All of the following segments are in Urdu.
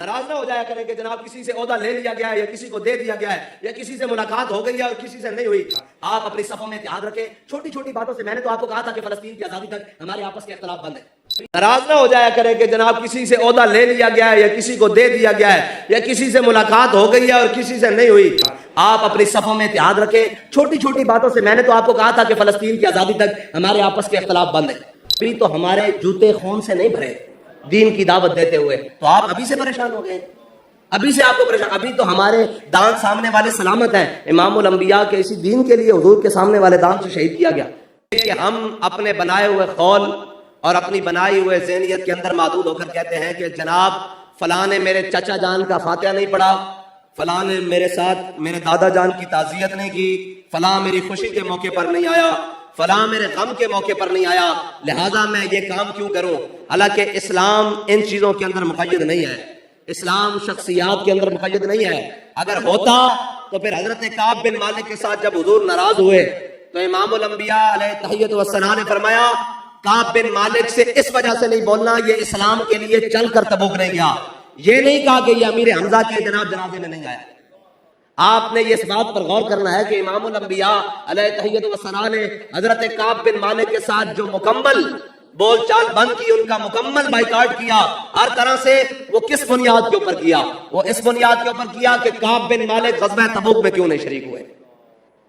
ناراض نہ ہو جایا کریں کہ جناب کسی سے عہدہ لے لیا گیا ہے یا کسی کو دے دیا گیا ہے یا کسی سے ملاقات ہو گئی ہے اور کسی سے نہیں ہوئی. آپ اپنی صفوں میں اتحاد رکھیں. چھوٹی چھوٹی باتوں سے میں نے تو آپ کو کہا تھا کہ فلسطین کی آزادی تک ہمارے آپس کے اختلاف بند ہے. ناراض نہ ہو جایا کریں کہ جناب کسی سے عہدہ لے لیا گیا ہے یا کسی کو دے دیا گیا ہے یا کسی سے ملاقات ہو گئی ہے اور کسی سے نہیں ہوئی. آپ اپنی صفوں میں اتحاد رکھیں. چھوٹی چھوٹی باتوں سے میں نے تو آپ کو کہا تھا کہ فلسطین کی آزادی تک ہمارے آپس کے اختلاف بند ہے. ابھی تو ہمارے جوتے خون سے نہیں بھرے دین کی دعوت دیتے ہوئے, تو آپ ابھی سے پریشان ہو گئے. ابھی سے آپ کو پریشان, ابھی تو ہمارے دان سامنے والے سلامت ہیں. امام الانبیاء کے اسی دین کے لیے حضور کے سامنے والے دان سے شہید کیا گیا. کہ ہم اپنے بنائے ہوئے قول اور اپنی بنائی ہوئے ذہنیت کے اندر محدود ہو کر کہتے ہیں کہ جناب فلاں نے میرے چچا جان کا فاتحہ نہیں پڑھا, فلاں نے میرے ساتھ میرے دادا جان کی تعزیت نہیں کی, فلاں میری خوشی کے موقع پر نہیں آیا, فلاں میرے غم کے موقع پر نہیں آیا, لہذا میں یہ کام کیوں کروں. حالانکہ اسلام ان چیزوں کے اندر مقید نہیں ہے. اسلام شخصیات کے اندر مقید نہیں ہے. اگر ہوتا تو پھر حضرت کعب بن مالک کے ساتھ جب حضور ناراض ہوئے تو امام الانبیاء علیہ تحیت والثناء نے فرمایا کعب بن مالک سے اس وجہ سے نہیں بولنا, یہ اسلام کے لیے چل کر تبوک نہیں گیا. یہ نہیں کہا کہ یہ امیر حمزہ کے جناب جنازے میں نہیں آیا. آپ نے اس بات پر غور کرنا ہے کہ امام الانبیاء علیہ تحیت والثناء نے حضرت کعب بن مالک کے ساتھ جو مکمل بول چال بند کی, ان کا مکمل بائیکاٹ کیا ہر طرح سے. وہ کس بنیاد کے اوپر کیا؟ وہ اس بنیاد کے اوپر کیا کہ کعب بن مالک غزوہ تبوک میں کیوں نہیں شریک ہوئے.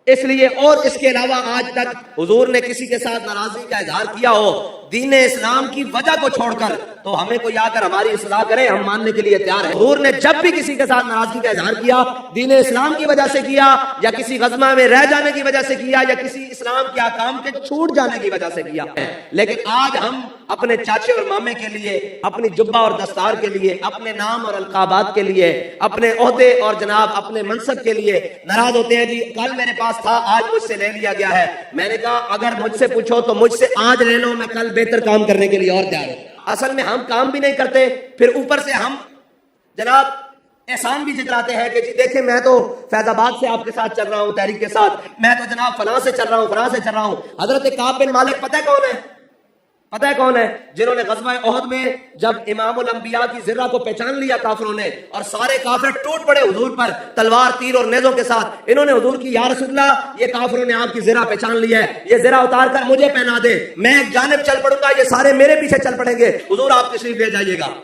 اس لیے اور اس کے علاوہ آج تک حضور نے کسی کے ساتھ ناراضگی کا اظہار کیا ہو دین اسلام کی وجہ کو چھوڑ کر, تو ہمیں کوئی آ کر ہماری اصلاح کرے, ہم ماننے کے لیے تیار ہیں. حضور نے جب بھی کسی کے ساتھ ناراضگی کا اظہار کیا دین اسلام کی وجہ سے کیا, یا کسی غزوہ میں رہ جانے کی وجہ سے کیا, یا کسی اسلام کے احکام کے چھوٹ جانے کی وجہ سے کیا. لیکن آج ہم اپنے چاچے اور مامے کے لیے, اپنی جبہ اور دستار کے لیے, اپنے نام اور القابات کے لیے, اپنے عہدے اور جناب اپنے منصب کے لیے ناراض ہوتے ہیں. جی کل میرے پاس تھا, آج مجھ سے لے لیا گیا ہے. میں نے کہا اگر مجھ سے پوچھو تو مجھ سے آج لے لو, میں کل بہتر کام کرنے کے لیے اور تیار ہوں. اصل میں ہم کام بھی نہیں کرتے, پھر اوپر سے ہم جناب احسان بھی جتلاتے ہیں کہ جی دیکھیں میں تو فیض آباد سے آپ کے ساتھ چل رہا ہوں, تحریک کے ساتھ, میں تو جناب فلاں سے چل رہا ہوں, فلاں سے چل رہا ہوں. حضرت کعب بن مالک پتہ ہے کون ہے؟ پتہ ہے کون ہے؟ جنہوں نے غزوہ احد میں جب امام الانبیاء کی ذرہ کو پہچان لیا کافروں نے, اور سارے کافر ٹوٹ پڑے حضور پر تلوار تیر اور نیزوں کے ساتھ. انہوں نے حضور کی یا رسول اللہ یہ کافروں نے آپ کی ذرہ پہچان لیا ہے, یہ ذرہ اتار کر مجھے پہنا دے, میں ایک جانب چل پڑوں گا, یہ سارے میرے پیچھے چل پڑیں گے, حضور آپ تشریف لے جائیے گا.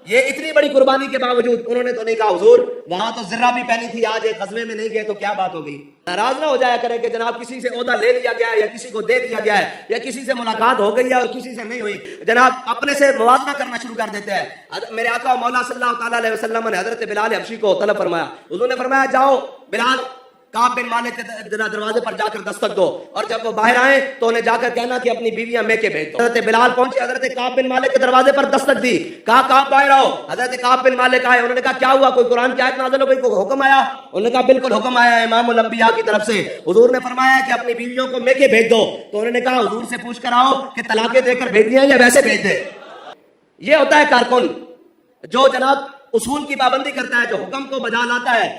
یہ اتنی بڑی قربانی کے باوجود انہوں نے تو نہیں کہا حضور وہاں تو ذرہ بھی پہنی تھی, آج ایک غزوے میں نہیں گئے تو کیا بات ہو گئی. ناراض نہ ہو جایا کریں کہ جناب کسی سے عہدہ لے لیا گیا ہے یا کسی کو دے دیا گیا ہے یا کسی سے ملاقات ہو گئی ہے اور کسی سے نہیں ہوئی. جناب اپنے سے موازنہ کرنا شروع کر دیتے ہیں. میرے آقا مولا صلی اللہ تعالیٰ علیہ وسلم نے حضرت بلال حبشی کو طلب فرمایا. حضور نے فرمایا جاؤ بلال کعب بن مالک کے دروازے پر جا کر دستک دو, اور جب وہ باہر آئیں تو انہیں جا کر کہنا کہ اپنی بیویاں میکے بھیج دو. حضرت بلال پہنچے, حضرت کعب بن مالک کے دروازے پر دستک دی, کہا کعب باہر آؤ. حضرت کعب بن مالک آئے, انہوں نے کہا کیا ہوا, کوئی قرآن کی آیت نازل ہو گئی, کوئی حکم آیا؟ انہوں نے کہا بالکل حکم آیا امام الانبیاء کی طرف سے. حضور نے فرمایا کہ اپنی بیویوں کو میکے بھیج دو. تو انہوں نے کہا حضور سے پوچھ کر آؤ کہ طلاقیں دے کر بھیج دیں یا ویسے بھیج دیں. یہ ہوتا ہے کارکن جو جناب اصول کی پابندی کرتا ہے, جو حکم کو بجا لاتا ہے,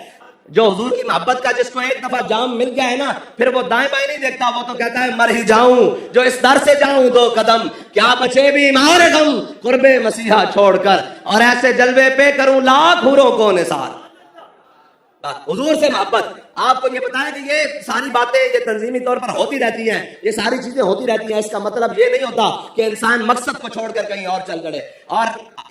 جو حضور کی محبت کا جس کو ایک دفعہ جام مل گیا ہے نا, پھر وہ دائیں بائیں نہیں دیکھتا, وہ تو کہتا ہے مر ہی جاؤں جو اس در سے جاؤں دو قدم, کیا بچے بھی مار غم قرب مسیحا چھوڑ کر, اور ایسے جلوے پہ کروں لاکھ حوروں کو نثار. حضور سے محبت. آپ کو یہ بتائیں کہ یہ ساری باتیں یہ تنظیمی طور پر ہوتی رہتی ہیں, یہ ساری چیزیں ہوتی رہتی ہیں, اس کا مطلب یہ نہیں ہوتا کہ انسان مقصد کو چھوڑ کر کہیں اور چل پڑے. اور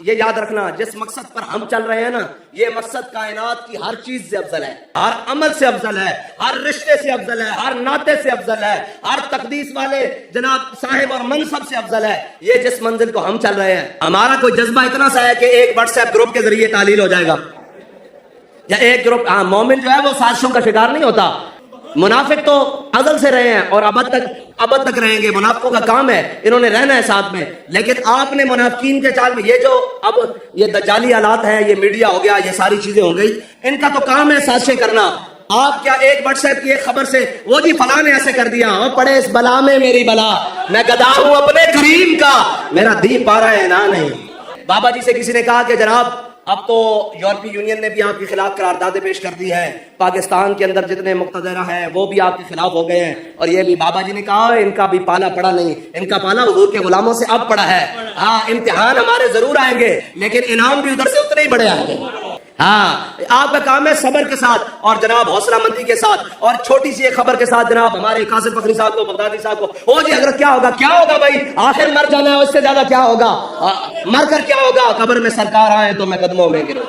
یہ یاد رکھنا جس مقصد پر ہم چل رہے ہیں نا, یہ مقصد کائنات کی ہر چیز سے افضل ہے, ہر عمل سے افضل ہے, ہر رشتے سے افضل ہے, ہر ناطے سے افضل ہے, ہر تقدیس والے جناب صاحب اور منصب سے افضل ہے. یہ جس منزل کو ہم چل رہے ہیں, ہمارا کوئی جذبہ اتنا سا ہے کہ ایک واٹس ایپ گروپ کے ذریعے تعلیل ہو جائے گا, یا ایک گروپ. مومن جو ہے وہ سازشوں کا شکار نہیں ہوتا. منافق تو ازل سے رہے ہیں اور ابد تک رہیں گے, منافقوں کا کام ہے, انہوں نے رہنا ہے ساتھ میں. لیکن آپ نے منافقین کے چال میں یہ جو اب یہ دجالی آلات ہیں, یہ میڈیا ہو گیا, یہ ساری چیزیں ہو گئی, ان کا تو کام ہے سازشیں کرنا. آپ کیا ایک واٹس ایپ کی ایک خبر سے وہ جی فلاں نے ایسے کر دیا, پڑے اس بلا میں میری بلا, میں گدا ہوں اپنے کریم کا, میرا دی پا رہا ہے نا نہیں. بابا جی سے کسی نے کہا کہ جناب اب تو یورپی یونین نے بھی آپ کے خلاف قراردادیں پیش کر دی ہیں، پاکستان کے اندر جتنے مقتدرہ ہیں وہ بھی آپ کے خلاف ہو گئے ہیں، اور یہ بھی بابا جی نے کہا ان کا بھی پالا پڑا نہیں، ان کا پالا حضور کے غلاموں سے اب پڑا ہے۔ ہاں امتحان ہمارے ضرور آئیں گے لیکن انعام بھی ادھر سے اتنے ہی بڑے آئیں گے۔ ہاں آپ کا کام ہے صبر کے ساتھ اور جناب حوصلہ مندی کے ساتھ، اور چھوٹی سی ایک خبر کے ساتھ جناب ہمارے قاسم فخری صاحب کو، بغدادی صاحب کو، او جی حضرت کیا ہوگا، کیا ہوگا بھائی، آخر مر جانا ہے، اس سے زیادہ کیا ہوگا، مر کر کیا ہوگا، قبر میں سرکار آئے تو میں قدموں میں گروں۔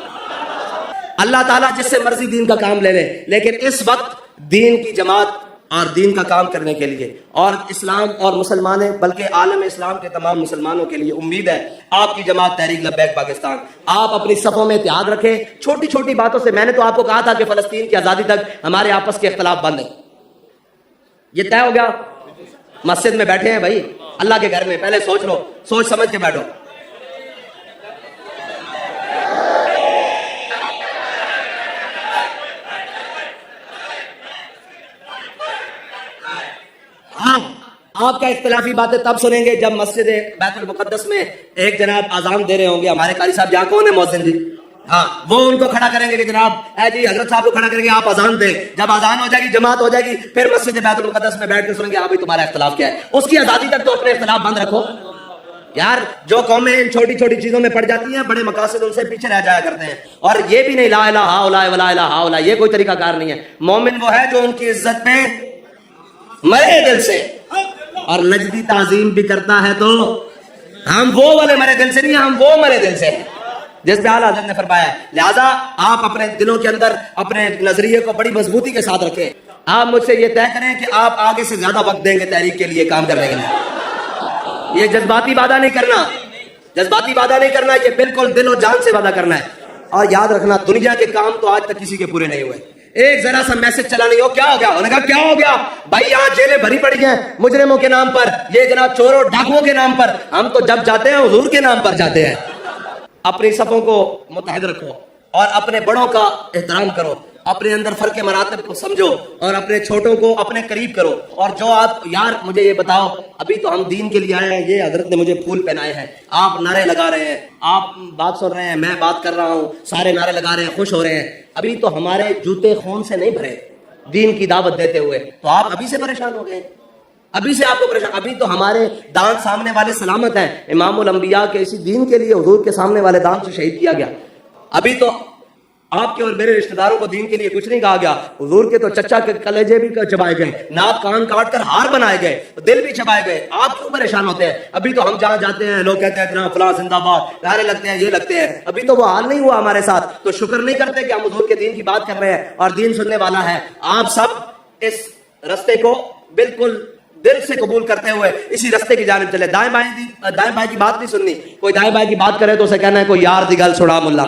اللہ تعالیٰ جس سے مرضی دین کا کام لے لے، لیکن اس وقت دین کی جماعت اور دین کا کام کرنے کے لیے اور اسلام اور مسلمان بلکہ عالم اسلام کے تمام مسلمانوں کے لیے امید ہے آپ کی جماعت تحریک لبیک پاکستان۔ آپ اپنی صفوں میں اتحاد رکھیں، چھوٹی چھوٹی باتوں سے، میں نے تو آپ کو کہا تھا کہ فلسطین کی آزادی تک ہمارے آپس کے اختلاف بند ہیں، یہ طے ہو گیا۔ مسجد میں بیٹھے ہیں بھائی، اللہ کے گھر میں، پہلے سوچ لو، سوچ سمجھ کے بیٹھو۔ ہاں آپ کا اختلافی باتیں تب سنیں گے جب مسجد بیت المقدس میں ایک جناب اذان دے رہے ہوں گے، ہمارے قاری صاحب یہاں کون ہے مؤذن جی، ہاں وہ ان کو کھڑا کریں گے کہ جناب اے جی حضرت صاحب کو کھڑا کریں گے، آپ اذان دیں، جب اذان ہو جائے گی، جماعت ہو جائے گی، پھر مسجد بیت المقدس میں بیٹھ کے سنیں گے آپ بھی تمہارا اختلاف کیا ہے۔ اس کی آزادی تک تو اپنے اختلاف بند رکھو یار۔ جو قومیں ان چھوٹی چھوٹی چیزوں میں پڑ جاتی ہیں، بڑے مقاصد ان سے پیچھے رہ جایا کرتے ہیں، اور یہ بھی نہیں لا الہ الا اللہ ولا الہ الا اللہ، یہ کوئی طریقہ کار نہیں ہے۔ مومن وہ ہے جو ان کی عزت میں مرے دل سے، اور نجدی تعظیم بھی کرتا ہے تو ہم وہ والے مرے دل سے نہیں، ہم وہ مرے دل سے ہیں جس پہ اعلیٰ حضرت نے فرمایا ہے۔ لہذا آپ اپنے دلوں کے اندر اپنے نظریے کو بڑی مضبوطی کے ساتھ رکھیں۔ آپ مجھ سے یہ طے کریں کہ آپ آگے سے زیادہ وقت دیں گے تحریک کے لیے کام کرنے کے لیے۔ یہ جذباتی وعدہ نہیں کرنا، جذباتی وعدہ نہیں کرنا، یہ بالکل دل و جان سے وعدہ کرنا ہے۔ اور یاد رکھنا دنیا کے کام تو آج تک کسی کے پورے نہیں ہوئے، ایک ذرا سا میسج چلا نہیں ہو، کیا ہو گیا، انہوں نے کہا کیا ہو گیا بھائی، یہاں جیلیں بھری پڑی ہیں مجرموں کے نام پر، یہ جناب چوروں ڈاکوؤں کے نام پر، ہم تو جب جاتے ہیں حضور کے نام پر جاتے ہیں۔ اپنی صفوں کو متحد رکھو اور اپنے بڑوں کا احترام کرو، اپنے اندر فرق مراتب کو سمجھو اور اپنے چھوٹوں کو اپنے قریب کرو۔ اور جو آپ یار مجھے یہ بتاؤ، ابھی تو ہم دین کے لیے آئے ہیں، یہ حضرت نے مجھے پھول پہنائے ہیں، آپ نعرے لگا رہے ہیں، آپ بات سن رہے ہیں، میں بات کر رہا ہوں، سارے نعرے لگا رہے ہیں، خوش ہو رہے ہیں، ابھی تو ہمارے جوتے خون سے نہیں بھرے دین کی دعوت دیتے ہوئے، تو آپ ابھی سے پریشان ہو گئے، ابھی سے آپ کو پریشان، ابھی تو ہمارے دانت سامنے والے سلامت ہیں، امام الانبیاء کے اسی دین کے لیے حضور کے سامنے والے دانت سے شہید کیا گیا، ابھی تو آپ کے اور میرے رشتہ داروں کو دین کے لیے کچھ نہیں کہا گیا، حضور کے تو چچا کے کلیجے بھی چبائے گئے، ناک کان کاٹ کر ہار بنائے گئے، دل بھی چبائے گئے، آپ کیوں پریشان ہوتے ہیں؟ ابھی تو ہم جہاں جاتے ہیں لوگ کہتے ہیں جناب فلاں زندہ باد، نعرے لگتے ہیں، یہ لگتے ہیں، ابھی تو وہ حال نہیں ہوا ہمارے ساتھ، تو شکر نہیں کرتے کہ ہم حضور کے دین کی بات کر رہے ہیں اور دین سننے والا ہے۔ آپ سب اس رستے کو بالکل دل سے قبول کرتے ہوئے اسی رستے کی جانب چلے۔ دائیں بائیں کی بات نہیں سننی، کوئی دائیں بائیں کی بات کرے تو اسے کہنا ہے کوئی یار دی گل سنا ملا۔